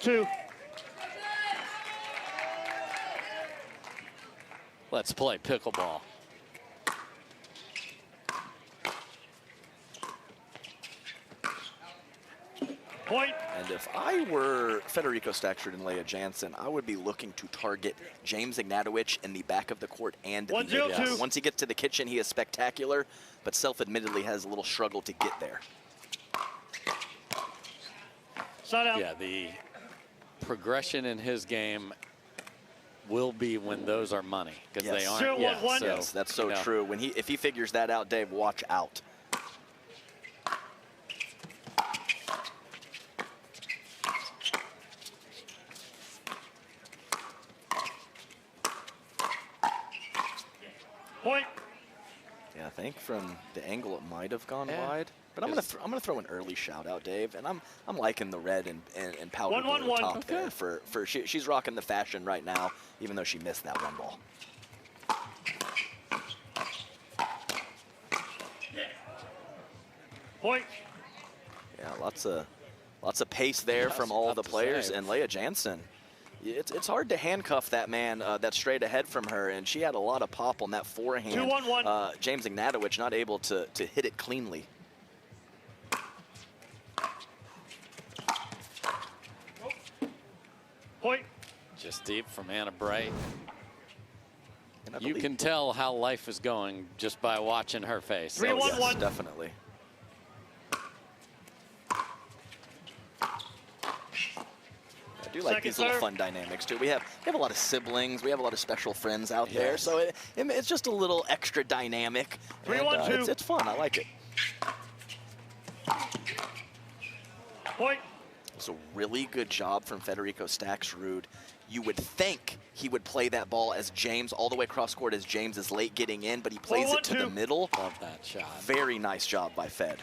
1-0-2. Let's play pickleball. Point. And if I were Federico Staksrud and Leah Jansen, I would be looking to target James Ignatowich in the back of the court and the mid. Once he gets to the kitchen, he is spectacular, but self-admittedly has a little struggle to get there. Yeah, the progression in his game will be when those are money, because they aren't. Yes, that's so true. When if he figures that out, Dave, watch out. Point. Yeah, I think from the angle it might have gone wide. But I'm gonna throw an early shout out, Dave, and I'm liking the red and powder blue top there for she's rocking the fashion right now, even though she missed that one ball. Point. Yeah, lots of pace there from all the players, and Leah Jansen. It's hard to handcuff that man that's straight ahead from her, and she had a lot of pop on that forehand. 2-1-1. James Ignatowich not able to hit it cleanly. Point. Just deep from Anna Bright. You can tell how life is going just by watching her face. 3-1-1. Yes, definitely. I do like these little fun dynamics too. We have a lot of siblings. We have a lot of special friends out there, so it's just a little extra dynamic. 3-1-2. It's fun. I like it. Point. So really good job from Federico Staksrud. You would think he would play that ball as James all the way across court as James is late getting in, but he plays it to the middle. Love that shot. Very nice job by Fed.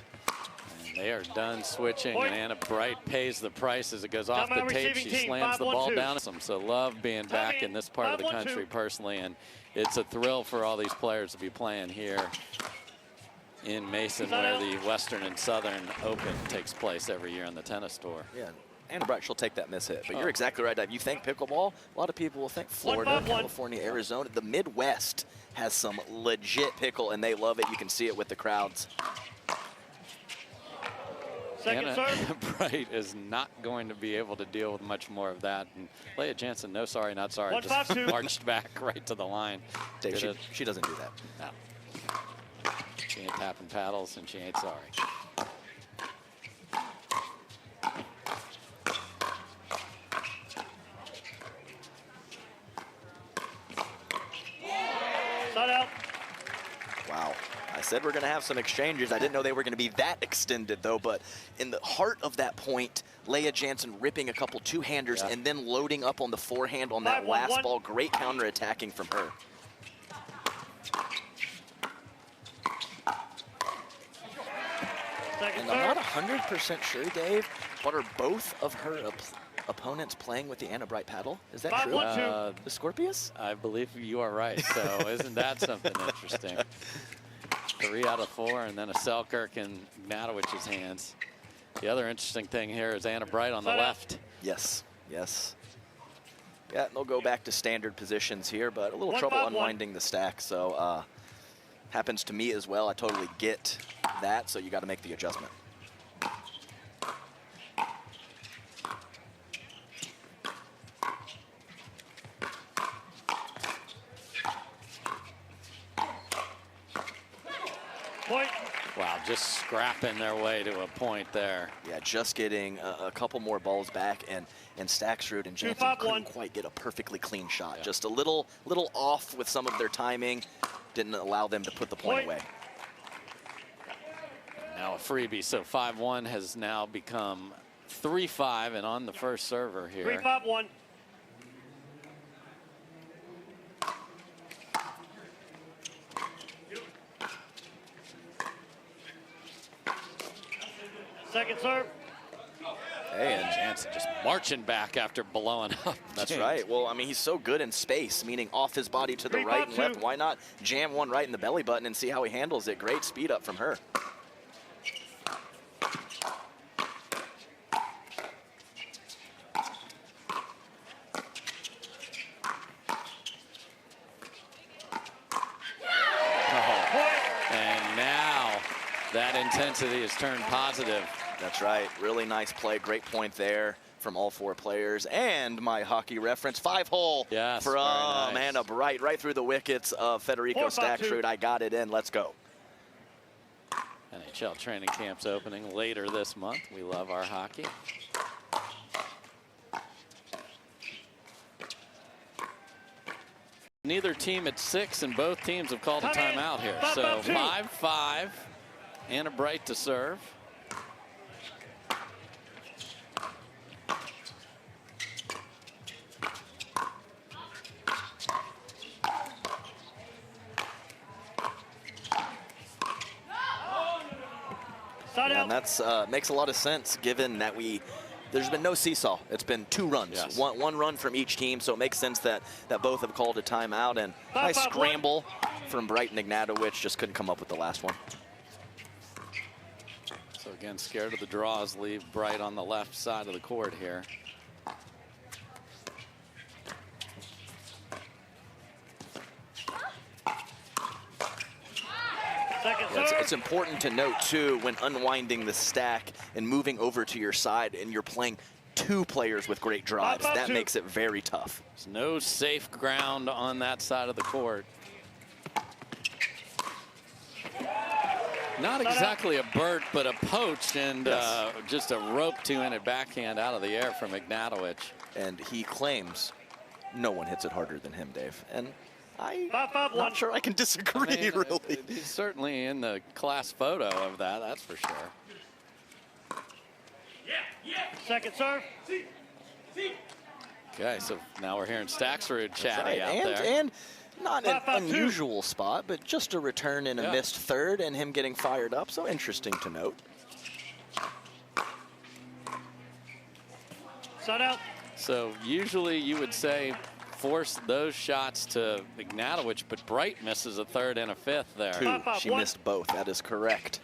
They are done switching, and Anna Bright pays the price as it goes off the tape. She slams the ball down. So love being back in this part of the country personally, and it's a thrill for all these players to be playing here in Mason, where the Western and Southern Open takes place every year on the tennis tour. Yeah, Anna Bright, she'll take that miss hit. But you're exactly right, Dave. You think pickleball, a lot of people will think Florida, California, Arizona. The Midwest has some legit pickle, and they love it. You can see it with the crowds. Anna Bright is not going to be able to deal with much more of that. And Leah Jansen, no sorry, not sorry, just marched back right to the line. Dave, she doesn't do that. No. She ain't tapping paddles, and she ain't sorry. Shut out. Wow. I said we're going to have some exchanges. I didn't know they were going to be that extended, though. But in the heart of that point, Leah Jansen ripping a couple two-handers and then loading up on the forehand on that last ball. Great counter-attacking from her. And I'm not 100% sure, Dave, but are both of her opponents playing with the Anna Bright paddle? Is that true? The Scorpius? I believe you are right. So isn't that something interesting? 3 out of 4, and then a Selkirk in Ignatowich's hands. The other interesting thing here is Anna Bright on the left. Yes, yes. Yeah, they'll go back to standard positions here, but a little trouble unwinding the stack. So happens to me as well. I totally get that, so you got to make the adjustment. Point. Wow, just scrapping their way to a point there. Yeah, just getting a couple more balls back, and Staksrud and Jansen couldn't quite get a perfectly clean shot. Just a little off with some of their timing. Didn't allow them to put the point away. Now a freebie, so 5-1 has now become 3-5, and on the first server here. 3-5-1. Second serve. Hey, and Jansen just marching back after blowing up. That's right. Well, I mean, he's so good in space, meaning off his body to the right and left. Why not jam one right in the belly button and see how he handles it? Great speed up from her. intensity has turned positive. That's right. Really nice play. Great point there from all 4 players. And my hockey reference, 5-hole Yes, from nice. Anna Bright, right through the wickets of Federico 4-5-2. Staksrud. I got it in. Let's go. NHL training camp's opening later this month. We love our hockey. Neither team at 6, and both teams have called a timeout here. So 5-5. Anna Bright to serve. Yeah, and that's makes a lot of sense given that there's been no seesaw. It's been 2 runs, yes. one run from each team, so it makes sense that both have called a timeout. And nice scramble from Bright and Ignatowich, just couldn't come up with the last one. So again, scared of the draws, leave Bright on the left side of the court here. It's important to note too, when unwinding the stack and moving over to your side and you're playing 2 players with great drives, that makes it very tough. There's no safe ground on that side of the court. Not exactly a Baird, but a poach, and Yes. just a rope 2-handed backhand out of the air from Ignatowich. And he claims no one hits it harder than him, Dave. And I'm 5-5-1. not sure I can disagree, I mean, really. He's certainly in the class photo of that, that's for sure. Second serve. Okay, so now we're hearing Staksrud chatty out there. And not an 5-5-2. unusual spot, but just a return in a missed third and him getting fired up, so interesting to note. Side out. So usually you would say force those shots to Ignatowich, but Bright misses a third and a fifth there. 2. 5-5-1. She missed both. That is correct.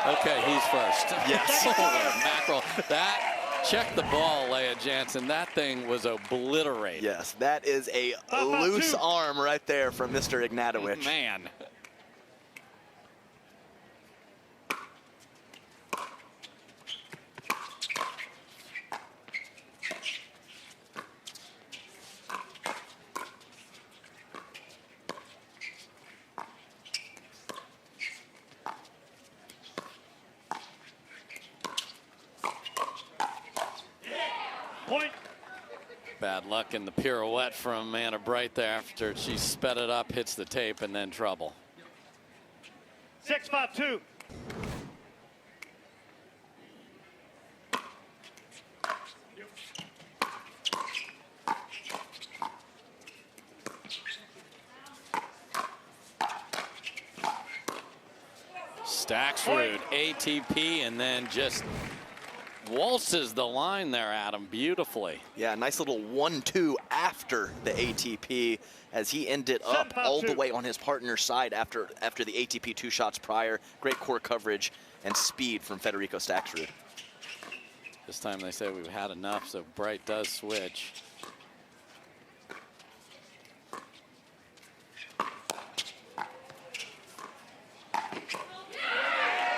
Okay, he's first. Yes. Holy mackerel. That, check the ball, Leah Jansen. That thing was obliterated. Yes, that is a loose arm right there from Mr. Ignatowich. Man. Point. Bad luck in the pirouette from Anna Bright there after she sped it up, hits the tape, and then trouble. 6-5-2. Staksrud, ATP, and then just waltzes the line there, Adam, beautifully. Yeah, nice little 1-2 after the ATP as he ended up all the way on his partner's side after the ATP 2 shots prior. Great court coverage and speed from Federico Staksrud. This time they say we've had enough, so Bright does switch.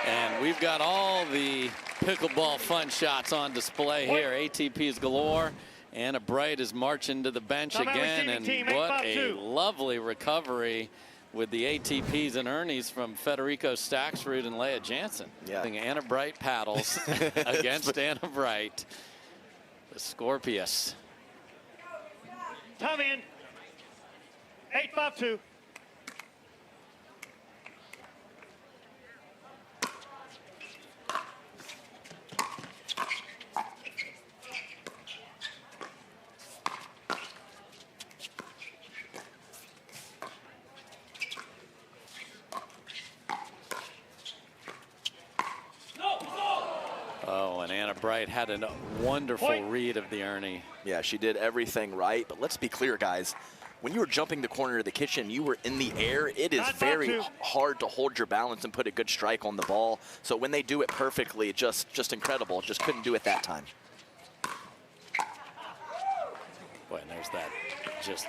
And we've got all the pickleball fun shots on display here. ATPs galore. Anna Bright is marching to the bench again, and what a lovely recovery with the ATPs and Ernie's from Federico Staksrud and Leah Jansen. Yeah. Anna Bright paddles against Anna Bright. The Scorpius. Time in. 8-5-2. Oh, and Anna Bright had a wonderful read of the Ernie. Yeah, she did everything right, but let's be clear, guys. When you were jumping the corner of the kitchen, you were in the air. It is very hard to hold your balance and put a good strike on the ball. So when they do it perfectly, just incredible. Just couldn't do it that time. Boy, and there's that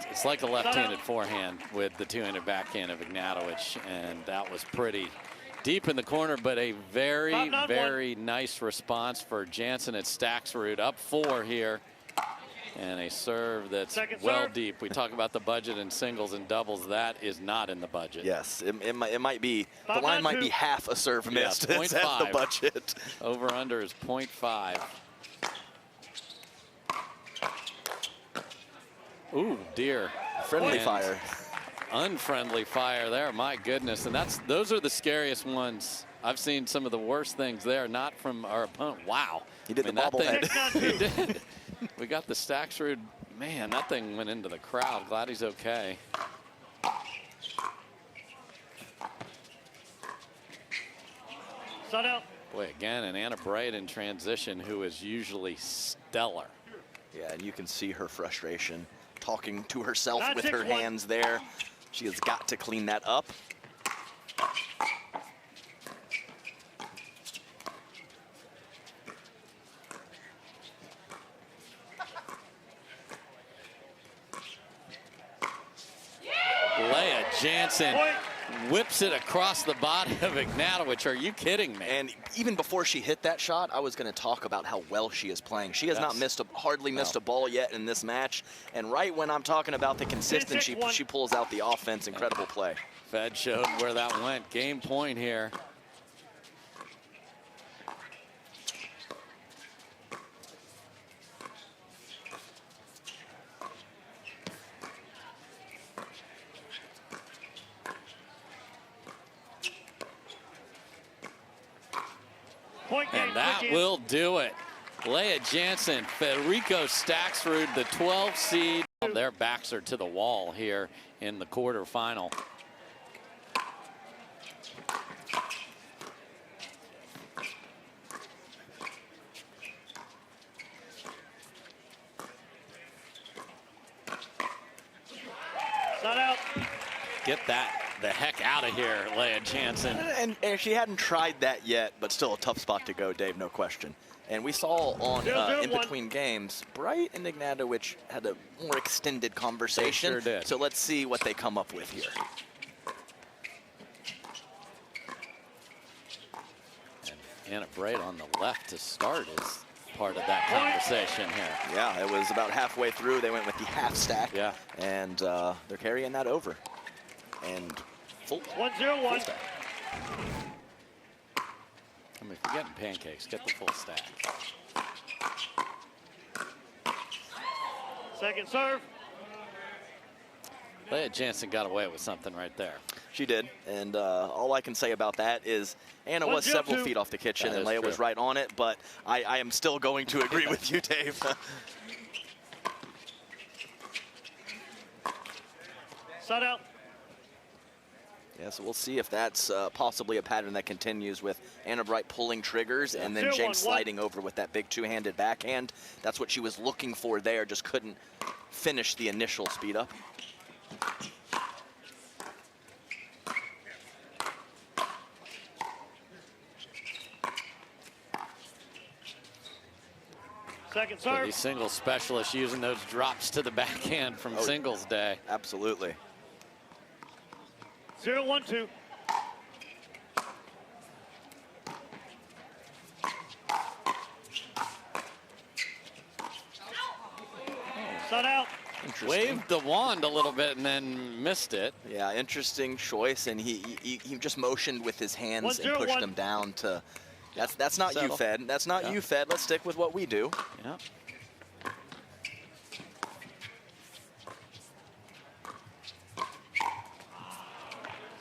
it's like a left-handed forehand with the two-handed backhand of Ignatowich, and that was pretty deep in the corner, but a very, very nice response for Jansen at Staksrud. Up 4 here, and a serve that's well deep. We talk about the budget in singles and doubles. That is not in the budget. Yes, it might be, the line might be half a serve missed. It's at the budget. Over-under is 0.5. Ooh, dear. Friendly fire. Unfriendly fire there, my goodness. And those are the scariest ones. I've seen some of the worst things there, not from our opponent. Wow. He did the bobblehead. He did. We got the Staksrud. Man, that thing went into the crowd. Glad he's okay. Shut out. Boy, again, and Anna Bright in transition, who is usually stellar. Yeah, and you can see her frustration talking to herself with her hands there. She has got to clean that up. Jansen whips it across the body of Ignatowich. Are you kidding me? And even before she hit that shot, I was going to talk about how well she is playing. She has not hardly missed a ball yet in this match. And right when I'm talking about the consistency, she pulls out the offense. Incredible play. Fed showed where that went. Game point here. And that will do it. Leah Jansen, Federico Staksrud, the 12 seed. Their backs are to the wall here in the quarterfinal. Not out. Get the heck out of here, Leah Jansen. And she hadn't tried that yet, but still a tough spot to go, Dave, no question. And we saw on in between games, Bright and Ignatowich had a more extended conversation. They sure did. So let's see what they come up with here. And Anna Bright on the left to start is part of that conversation here. Yeah, it was about halfway through. They went with the half stack. Yeah. And they're carrying that over. And full 1-0-1. stack. I mean, if you're getting pancakes, get the full stack. Second serve. Leah Jansen got away with something right there. She did, and all I can say about that is Anna was several feet off the kitchen, and Leah was right on it, but I am still going to agree with you, Dave. Shut out. Yeah, so we'll see if that's possibly a pattern that continues with Anna Bright pulling triggers and then Jinx sliding over with that big two-handed backhand. That's what she was looking for there, just couldn't finish the initial speed up. Second So serve. these singles specialists using those drops to the backhand from singles day. Absolutely. 0-1-2. Shut out. Waved the wand a little bit and then missed it. Yeah, interesting choice, and he just motioned with his hands and pushed him down to. That's not you, Fed. That's not you, Fed. Let's stick with what we do. Yeah.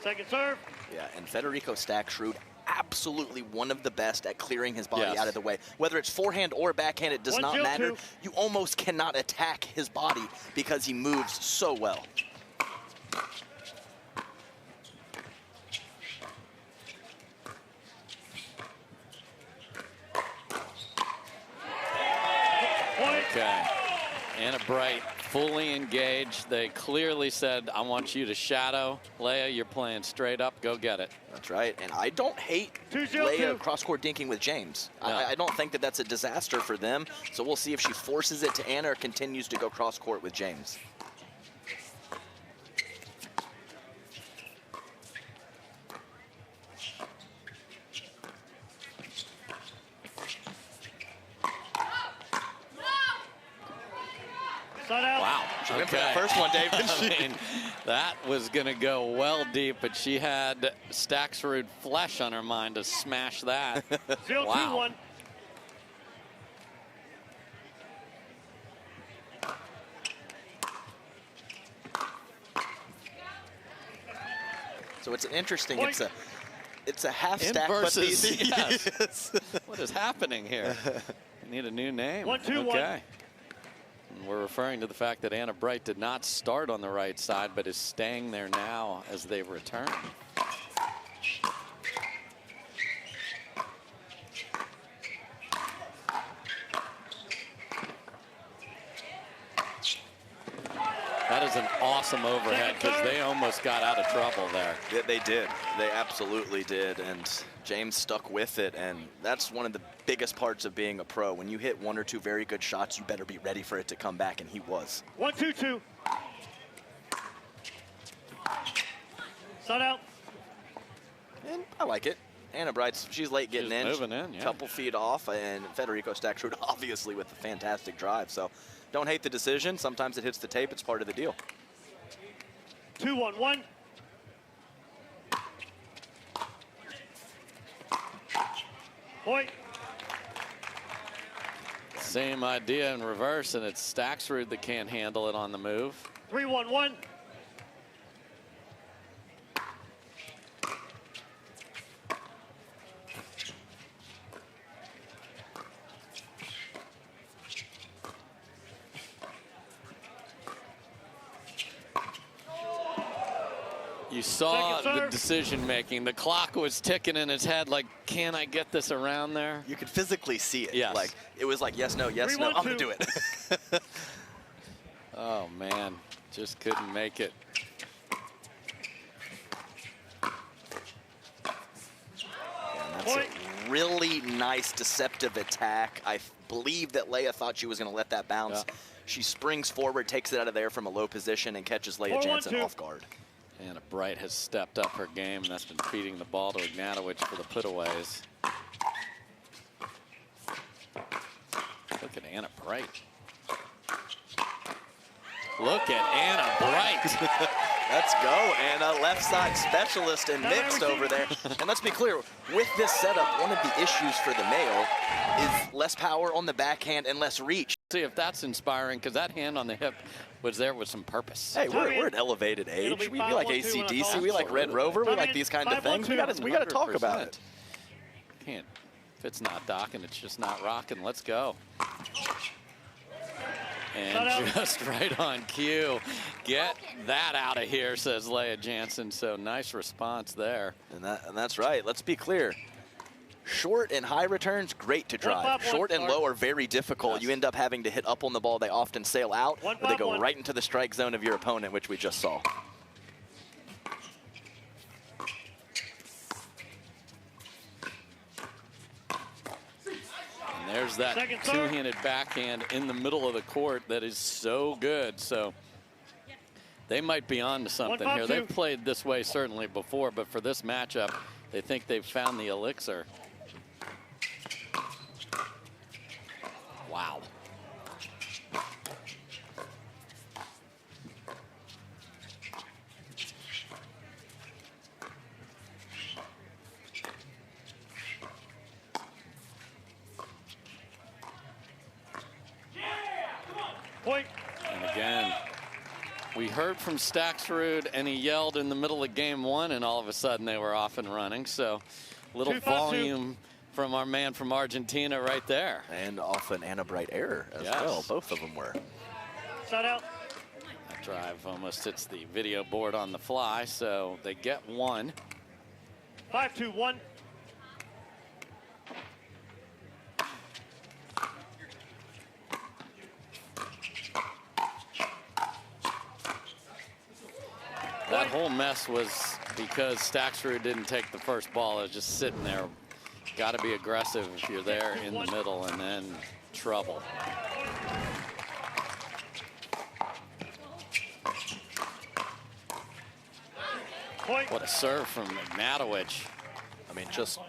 Second serve. Yeah, and Federico Staksrud, absolutely one of the best at clearing his body out of the way. Whether it's forehand or backhand, it does not matter. You almost cannot attack his body because he moves so well. Point. Okay. Anna Bright fully engaged. They clearly said, I want you to shadow. Leah, you're playing straight up. Go get it. That's right. And I don't hate 2-0-2. Leah cross-court dinking with James. No. I don't think that that's a disaster for them. So we'll see if she forces it to Anna or continues to go cross-court with James. Wow. She went for that first one, Dave, didn't she? I mean, that was going to go well deep, but she had Staksrud flesh on her mind to smash that. 0-2-1. Wow. So it's an interesting, Point. it's a half stack, Versus, but yes. yes. What is happening here? I need a new name. 1-2-1. Okay. And we're referring to the fact that Anna Bright did not start on the right side, but is staying there now as they return. That is an awesome overhead because they almost got out of trouble there. Yeah, they did. They absolutely did. And James stuck with it. And that's one of the biggest parts of being a pro. When you hit one or two very good shots, you better be ready for it to come back. And he was. 1-2-2. Side out. And I like it. Anna Bright's, she's late getting in. Moving in, yeah. Couple feet off. And Federico Staksrud obviously with a fantastic drive. So don't hate the decision. Sometimes it hits the tape. It's part of the deal. 2-1-1. Point. Same idea in reverse, and it's Staksrud that can't handle it on the move. 3-1-1. You saw Second the serve. decision making. The clock was ticking in his head like, can I get this around there? You could physically see it. Yes. Like, it was like, yes, no, yes, no, I'm going to do it. Oh, man. Just couldn't make it. That's a really nice deceptive attack. I believe that Leah thought she was going to let that bounce. Yeah. She springs forward, takes it out of there from a low position, and catches Leah 4-1-2. Jansen off guard. Anna Bright has stepped up her game, and that's been feeding the ball to Ignatowich for the putaways. Look at Anna Bright. Look at Anna Bright. Let's go, Anna. Left side specialist and mixed over there. And let's be clear, with this setup, one of the issues for the male is less power on the backhand and less reach. See if that's inspiring, because that hand on the hip was there with some purpose. Hey, we're an elevated age. We like AC/DC. We like Red Rover. We like these kind of things. We got to talk about it. Can't. If it's not docking, it's just not rocking. Let's go. And just right on cue. Get that out of here, says Leah Jansen. So nice response there. And that's right. Let's be clear. Short and high returns, great to drive. Short and low are very difficult. Yes. You end up having to hit up on the ball. They often sail out, or they go right into the strike zone of your opponent, which we just saw. And there's that two-handed backhand in the middle of the court that is so good. So they might be on to something here. They've played this way certainly before, but for this matchup, they think they've found the elixir. Wow. Point. And again, we heard from Staksrud, and he yelled in the middle of game one, and all of a sudden they were off and running. So little 2-5-2. volume from our man from Argentina right there. And off an Anna Bright error as Yes. well. Both of them were. Side out. That drive almost hits the video board on the fly, so they get one. 5-2-1. whole mess was because Staksrud didn't take the first ball. It was just sitting there. Got to be aggressive if you're there in the middle, and then trouble. What a serve from Ignatowich. I mean, just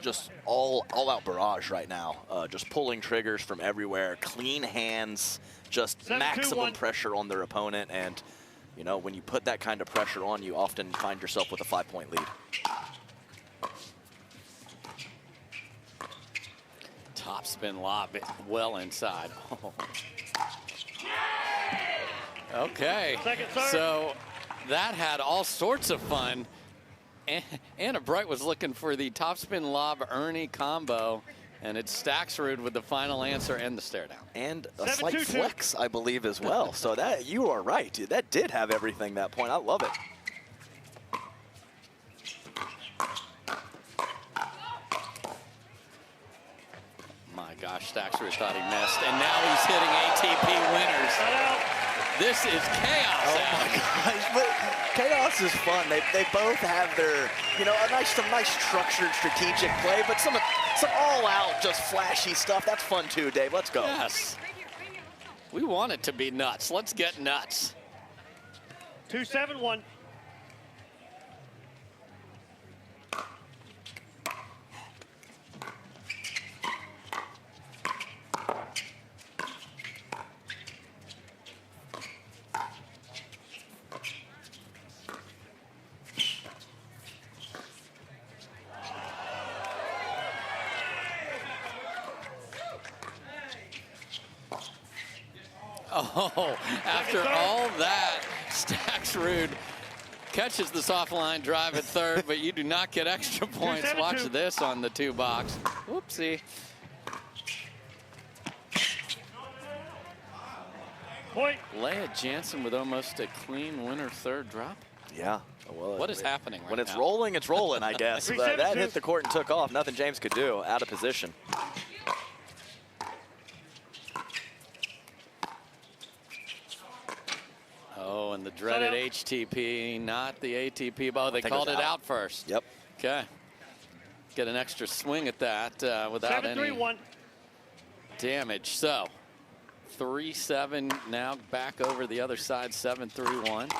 all-out barrage right now. Just pulling triggers from everywhere. Clean hands, just maximum pressure on their opponent. And, you know, when you put that kind of pressure on, you often find yourself with a 5-point lead. Top spin lob well inside. Okay, so that had all sorts of fun. Anna Bright was looking for the topspin lob Ernie combo, and it's Staksrud with the final answer and the stare down. And a slight flex, I believe, as well. So that, you are right. That did have everything that point. I love it. My gosh, Staksrud thought he missed, and now he's hitting ATP winners. This is chaos. Oh my gosh, but chaos is fun. They both have their, you know, some nice structured strategic play, but some all-out, just flashy stuff. That's fun too, Dave. Let's go. Yes. We want it to be nuts. Let's get nuts. 2-7-1. Oh, after all that, Staksrud catches the soft line drive at third, but you do not get extra points. Watch this on the 2-box. Whoopsie. Point. Leah Jansen with almost a clean winner third drop. Yeah. Well, what is happening right now? When it's rolling, it's rolling, I guess. But that hit the court and took off. Nothing James could do. Out of position. Oh, and the dreaded HTP, not the ATP. Oh, they called it out first. Yep. Okay. Get an extra swing at that without any damage. So, 3-7 now back over the other side, 7-3-1.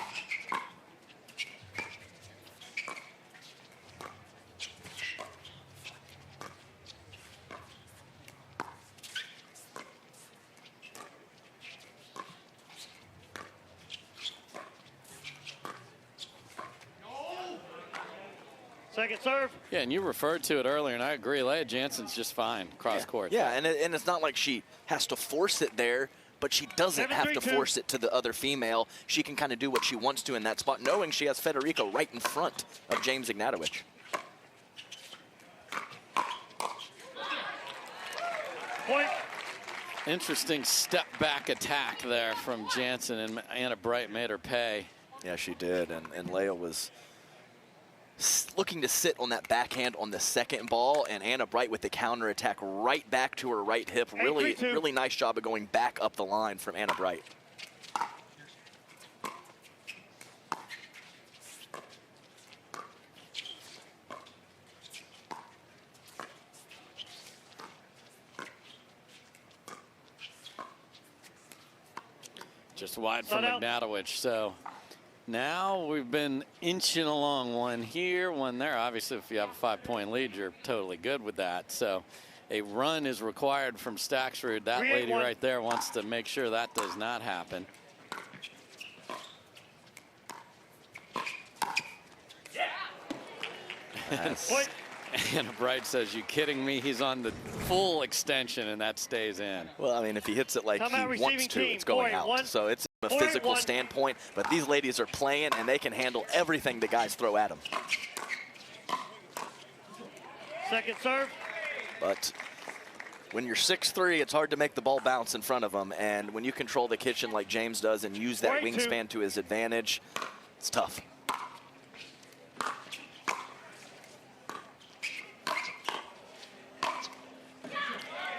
Second serve. Yeah, and you referred to it earlier, and I agree. Leah Jansen's just fine cross court. Yeah, and it's not like she has to force it there, but she doesn't have to force it to the other female. She can kind of do what she wants to in that spot, knowing she has Federico right in front of James Ignatowich. Point. Interesting step back attack there from Jansen, and Anna Bright made her pay. Yeah, she did, and Leah was looking to sit on that backhand on the second ball, and Anna Bright with the counter attack right back to her right hip. Really nice job of going back up the line from Anna Bright. Just wide from Ignatowich. So now we've been inching along, one here, one there. Obviously, if you have a 5-point lead, you're totally good with that. So a run is required from Staksrud. That lady right there wants to make sure that does not happen. Yes. Anna Bright says, "You kidding me? He's on the full extension, and that stays in." Well, I mean, if he hits it like he wants to, it's going out. So it's a physical standpoint, but these ladies are playing, and they can handle everything the guys throw at them. Second serve. But when you're 6'3", it's hard to make the ball bounce in front of them, and when you control the kitchen like James does and use that wingspan to his advantage, it's tough.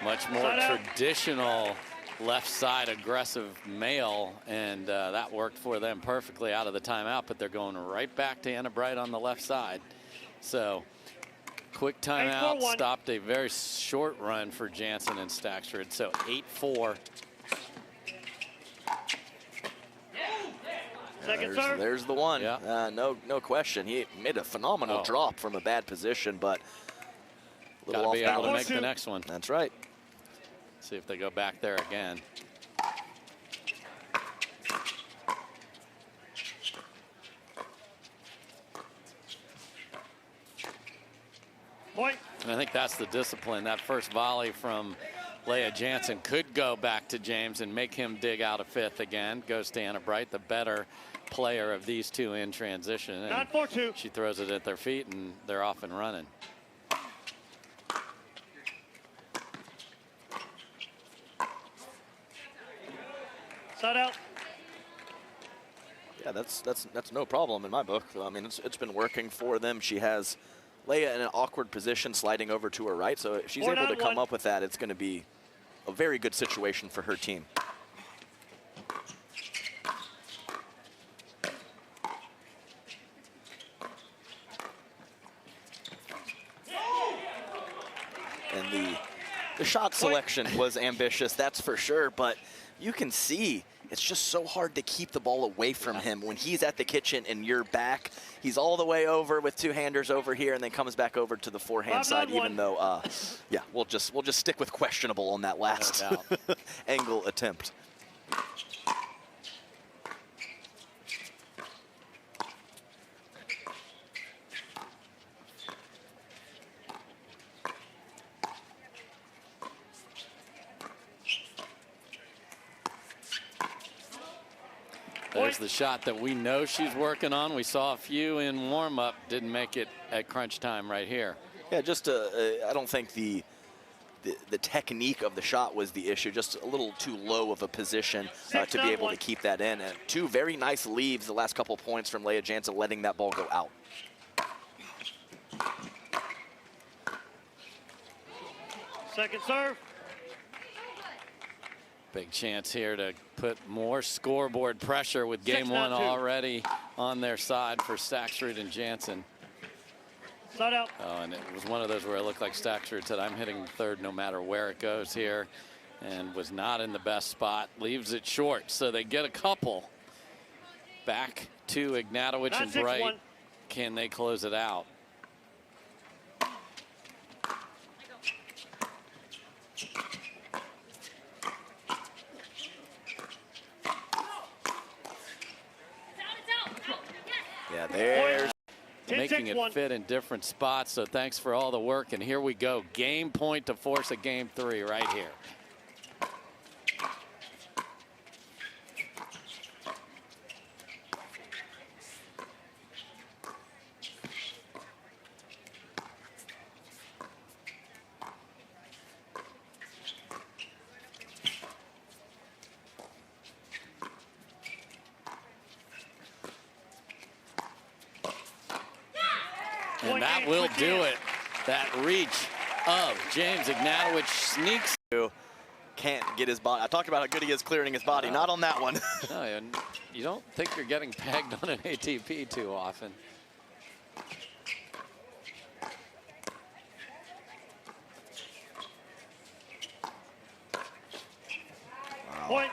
Much more traditional left side aggressive male, and that worked for them perfectly out of the timeout, but they're going right back to Anna Bright on the left side. So quick timeout stopped a very short run for Jansen and Staksrud. So 8-4. There's the one. Yeah. No question. He made a phenomenal drop from a bad position, but got to be able to make the next one. That's right. See if they go back there again. Point. And I think that's the discipline. That first volley from Leah Jansen could go back to James and make him dig out a fifth again. Goes to Anna Bright, the better player of these two in transition. And 9-4-2. she throws it at their feet, and they're off and running. Side out. Yeah, that's no problem in my book. I mean, it's been working for them. She has Leah in an awkward position, sliding over to her right. So if she's able to come up with that, it's going to be a very good situation for her team. And the shot selection was ambitious, that's for sure, but you can see it's just so hard to keep the ball away from him when he's at the kitchen and you're back. He's all the way over with two-handers over here and then comes back over to the forehand side, even though, yeah, we'll just stick with questionable on that last angle attempt. There's the shot that we know she's working on. We saw a few in warm-up, didn't make it at crunch time right here. Yeah, just I don't think the technique of the shot was the issue, just a little too low of a position to be able to keep that in. And two very nice leaves the last couple points from Leah Jansen, letting that ball go out. Second serve. Big chance here to put more scoreboard pressure with game one already on their side for Staksrud and Jansen. Side out. Oh, and it was one of those where it looked like Staksrud said, I'm hitting third no matter where it goes here, and was not in the best spot. Leaves it short, so they get a couple. Back to Ignatowich and Bright. Can they close it out? Yeah, there's making it fit in different spots, so thanks for all the work. And here we go, game point to force a game three right here. And that will do it. That reach of James Ignatowich sneaks. Can't get his body. I talked about how good he is clearing his body. Not on that one. No, you don't think you're getting pegged on an ATP too often. Wow. Point.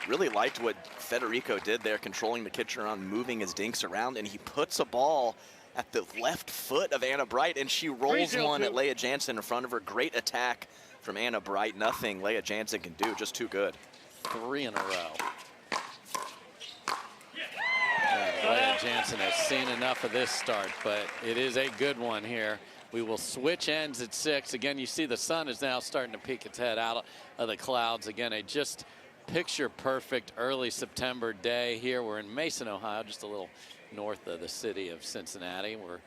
Really liked what Federico did there, controlling the kitchen around, moving his dinks around, and he puts a ball at the left foot of Anna Bright, and she rolls one at Leah Jansen in front of her. Great attack from Anna Bright. Nothing Leah Jansen can do, just too good. 3 in a row. Leah Jansen has seen enough of this start, but it is a good one here. We will switch ends at 6. Again, you see the sun is now starting to peek its head out of the clouds. Again, a just picture-perfect early September day here. We're in Mason, Ohio, just a little north of the city of Cincinnati. We're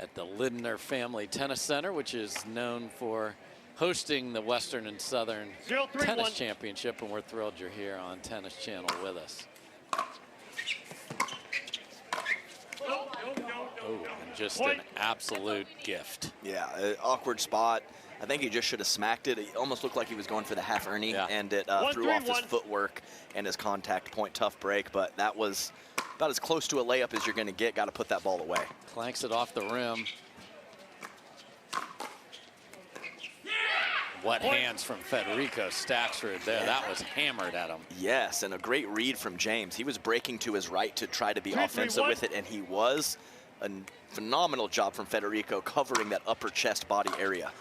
at the Lindner Family Tennis Center, which is known for hosting the Western and Southern Tennis Championship, and we're thrilled you're here on Tennis Channel with us. Oh, and just an absolute gift. Yeah, awkward spot. I think he just should have smacked it. It almost looked like he was going for the half Ernie, and it threw off his footwork and his contact point. Tough break, but that was about as close to a layup as you're going to get. Got to put that ball away. Clanks it off the rim. What hands from Federico Staksrud there. That was hammered at him. Yes, and a great read from James. He was breaking to his right to try to be offensive with it, and he was. A phenomenal job from Federico covering that upper chest body area.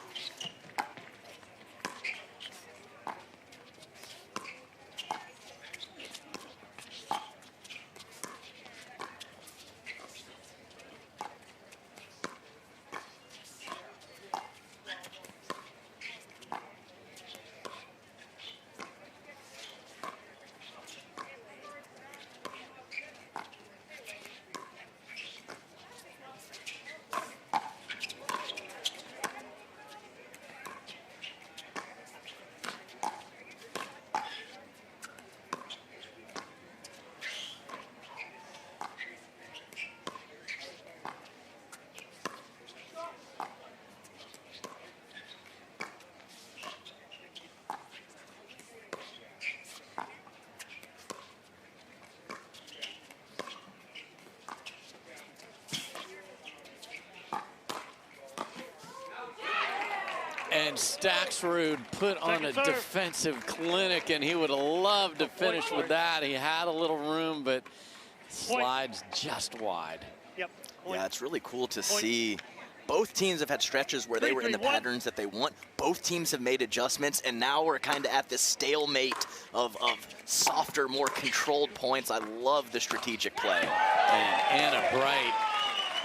And Staksrud put on a defensive clinic, and he would have loved to finish with that. He had a little room, but slides just wide. Yep. Yeah, it's really cool to see. Both teams have had stretches where they were in the patterns that they want. Both teams have made adjustments, and now we're kind of at this stalemate of softer, more controlled points. I love the strategic play. And Anna Bright,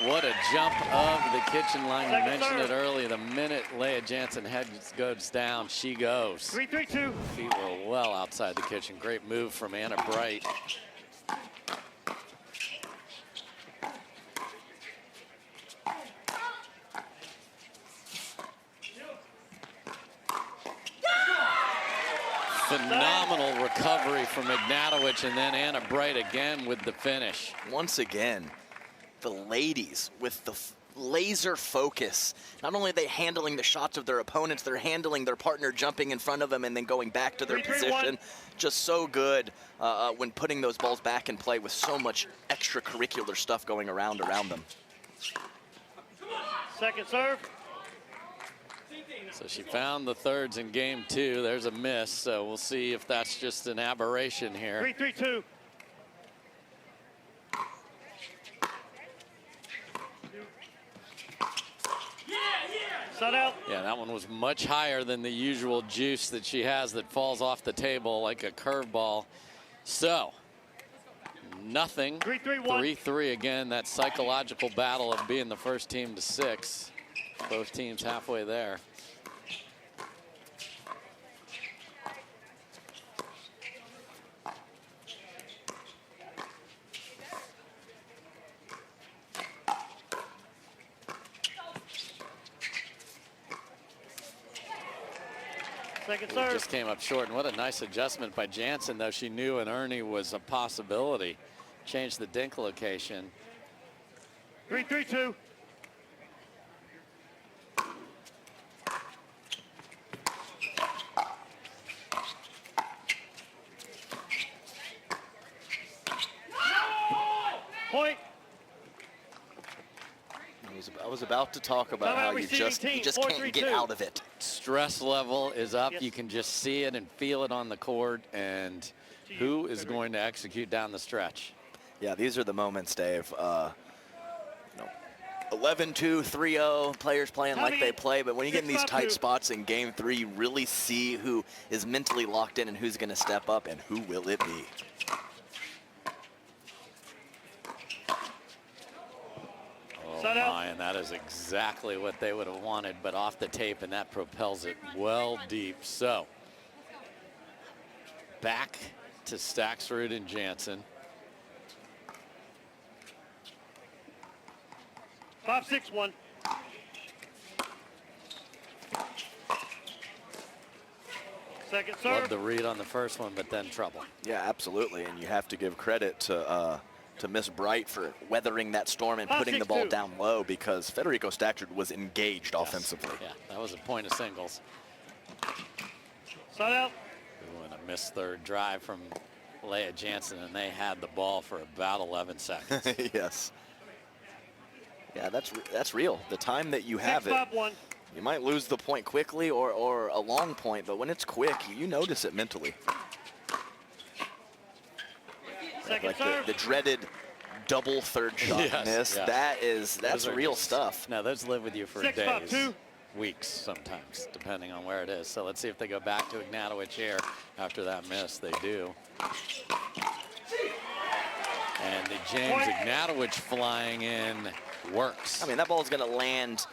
what a jump of the kitchen line. You mentioned it earlier. The minute Leah Jansen head goes down, she goes. 3-3-2. Feet were well outside the kitchen. Great move from Anna Bright. Phenomenal recovery from Ignatowich, and then Anna Bright again with the finish. Once again, the ladies with the laser focus. Not only are they handling the shots of their opponents, they're handling their partner jumping in front of them and then going back to their position. Just so good when putting those balls back in play with so much extracurricular stuff going around them. Second serve. So she found the thirds in game 2. There's a miss, so we'll see if that's just an aberration here. 3-3-2. Set out. Yeah, that one was much higher than the usual juice that she has that falls off the table like a curveball. So, nothing. 3-3 again, that psychological battle of being the first team to 6. Both teams halfway there. Second serve. Just came up short, and what a nice adjustment by Jansen, though she knew an Ernie was a possibility. Changed the dink location. 3-3-2. Point. I was about to talk about how you just can't get out of it. Stress level is up. You can just see it and feel it on the court. And who is going to execute down the stretch? Yeah, these are the moments, Dave. 11-2, 3-0, players playing like they play. But when you get in these tight spots in game 3, you really see who is mentally locked in and who's going to step up and who will it be. Oh my, and that is exactly what they would have wanted, but off the tape, and that propels it well deep. So, back to Staksrud and Jansen. 5-6-1. Second serve. Love the read on the first one, but then trouble. Yeah, absolutely, and you have to give credit to to Miss Bright for weathering that storm and putting the ball down low, because Federico Staksrud was engaged offensively. Yeah, that was a point of singles. Side out. Ooh, and a missed third drive from Leah Jansen, and they had the ball for about 11 seconds. Yes. Yeah, that's real. The time that you have it, you might lose the point quickly or a long point, but when it's quick, you notice it mentally. Like the dreaded double third shot miss. Yes. That's real stuff. Now those live with you for days, weeks sometimes, depending on where it is. So let's see if they go back to Ignatowich here after that miss. They do. And the James Ignatowich flying in works. I mean, that ball is going to land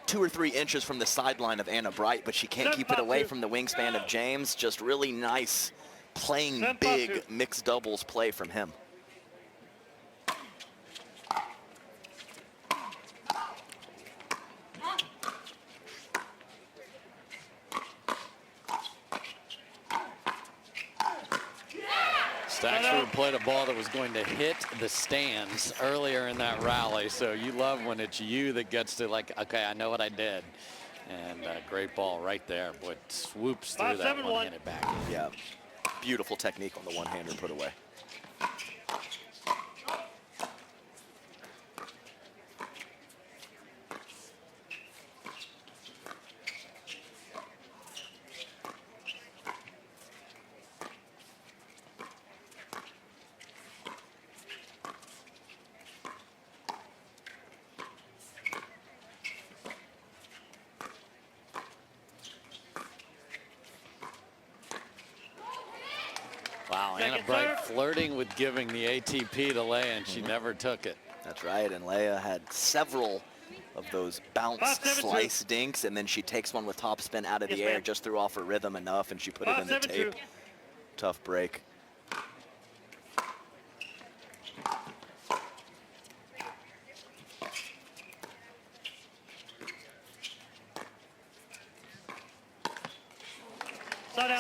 2 or 3 inches from the sideline of Anna Bright, but she can't keep it away from the wingspan of James. Just really nice playing big mixed doubles play from him. Staksrud played a ball that was going to hit the stands earlier in that rally, so you love when it's you that gets to, like, okay, I know what I did. And great ball right there, boy, it swoops through that one-handed back. Yeah, beautiful technique on the one-hander put away. Wow, Anna Bright flirting with giving the ATP to Leah, and she never took it. That's right, and Leah had several of those bounce slice dinks, and then she takes one with topspin out of the air, just threw off her rhythm enough, and she put it in the tape. Tough break.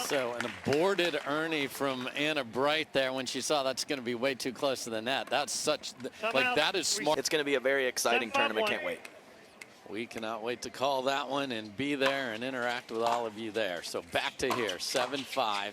So an aborted Ernie from Anna Bright there when she saw that's going to be way too close to the net. That's such, like, that is smart. It's going to be a very exciting tournament. Can't wait. We cannot wait to call that one and be there and interact with all of you there. So back to here, 7-5.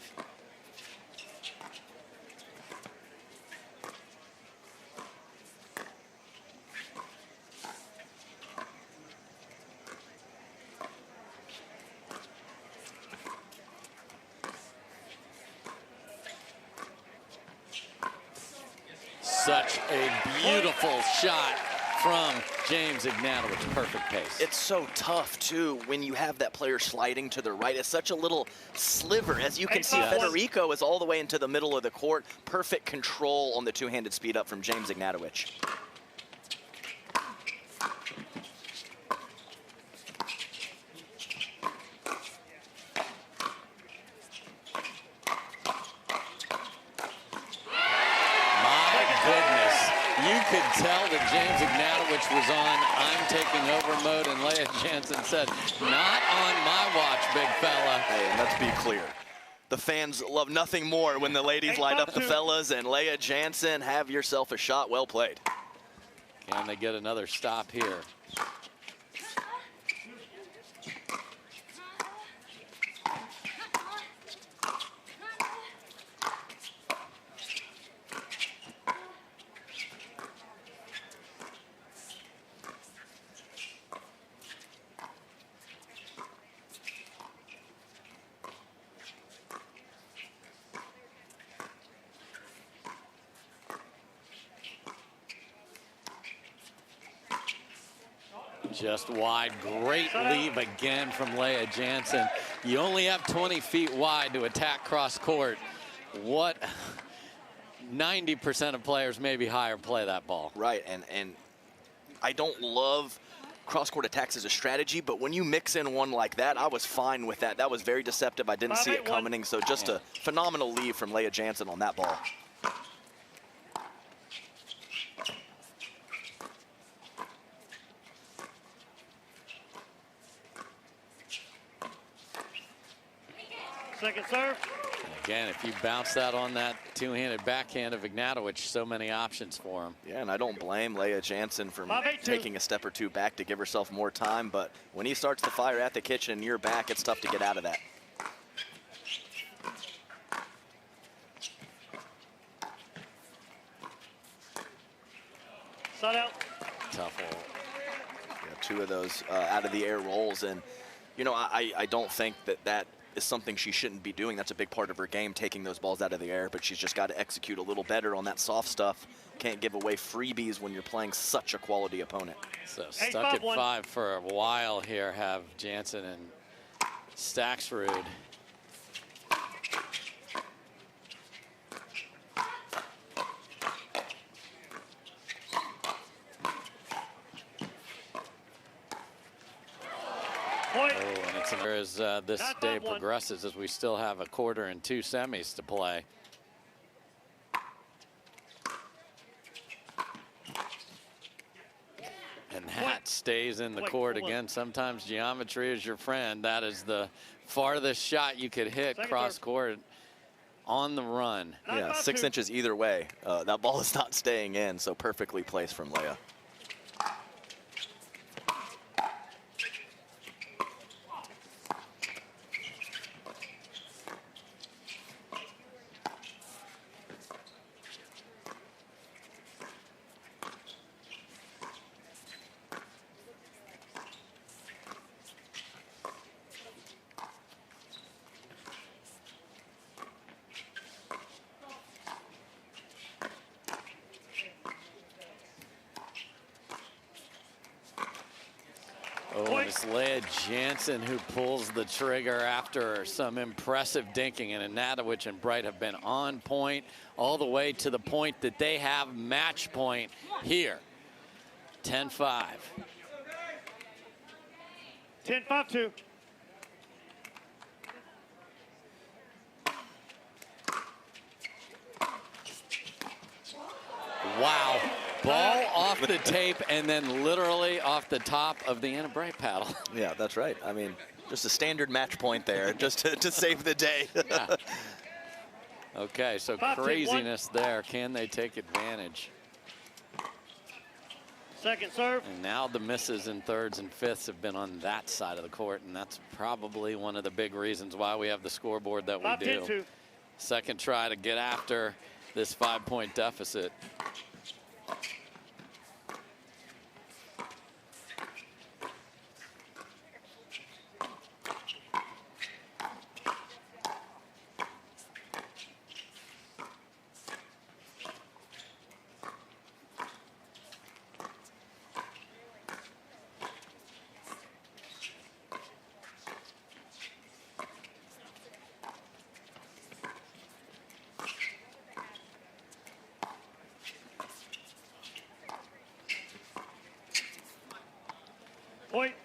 Such a beautiful shot from James Ignatowich. Perfect pace. It's so tough, too, when you have that player sliding to the right. It's such a little sliver. As you can see, Federico is all the way into the middle of the court. Perfect control on the two-handed speed up from James Ignatowich. Could tell that James Ignatowich was on I'm taking over mode, and Leah Jansen said, not on my watch, big fella. Hey, and let's be clear. The fans love nothing more when the ladies light up the fellas, and Leah Jansen, have yourself a shot. Well played. Can they get another stop here? Just wide. Great leave again from Leah Jansen. You only have 20 feet wide to attack cross court. What 90% of players, maybe higher, play that ball. Right, and I don't love cross-court attacks as a strategy, but when you mix in one like that, I was fine with that. That was very deceptive. I didn't see it coming, so just a phenomenal leave from Leah Jansen on that ball. Second serve. Again, if you bounce that on that two-handed backhand of Ignatowich. So many options for him. Yeah, and I don't blame Leah Jansen for taking a step or two back to give herself more time, but when he starts to fire at the kitchen and you're back, it's tough to get out of that. Side out. Tough hole. Yeah, two of those out of the air rolls, and you know, I don't think that is something she shouldn't be doing. That's a big part of her game, taking those balls out of the air, but she's just got to execute a little better on that soft stuff. Can't give away freebies when you're playing such a quality opponent. So stuck at 5 for a while here have Jansen and Staksrud. And it's as this day progresses, as we still have a quarter and 2 semis to play. And that stays in the court again. Sometimes geometry is your friend. That is the farthest shot you could hit cross court on the run. Yeah, 6 inches either way. That ball is not staying in, so perfectly placed from Leah. Oh, and it's Leah Jansen who pulls the trigger after some impressive dinking, and Ignatowich and Bright have been on point all the way to the point that they have match point here. 10-5. 10-5-2. Wow. Ball off the tape and then literally off the top of the Anna Bright paddle. Yeah, that's right. I mean, just a standard match point there, just to save the day. Yeah. Okay, so craziness there. Can they take advantage? Second serve. And now the misses in thirds and fifths have been on that side of the court, and that's probably one of the big reasons why we have the scoreboard that we do. 5-10-2. Second try to get after this 5-point deficit.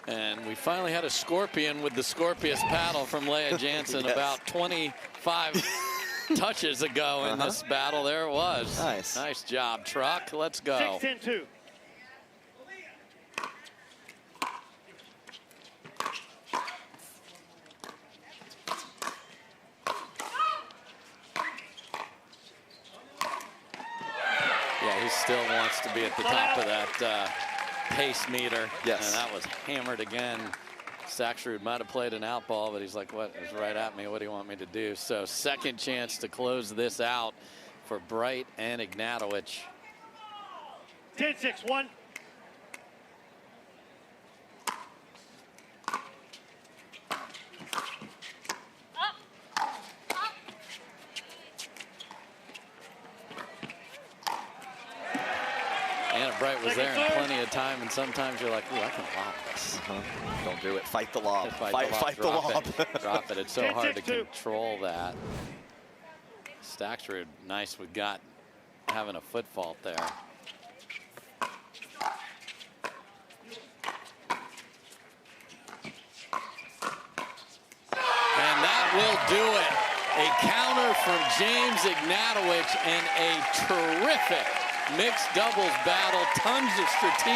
And we finally had a scorpion with the Scorpius paddle from Leah Jansen. Yes. About 25 touches ago in this battle. There it was. Nice. Nice job, Truck. Let's go. 6-10-2. Yeah, he still wants to be at the top of that pace meter. Yes. And that was hammered again. Staksrud might have played an out ball, but he's like, what? It's right at me. What do you want me to do? So second chance to close this out for Bright and Ignatowich. 10-6-1. Anna Bright was there in plenty of time, and sometimes you're like, ooh, I can lob this. Don't do it. Fight the lob. Fight the lob. Drop it. It's so hard to control that. Staksrud, nice. We got having a foot fault there. And that will do it. A counter from James Ignatowich and a terrific mixed doubles battle. Tons of strategic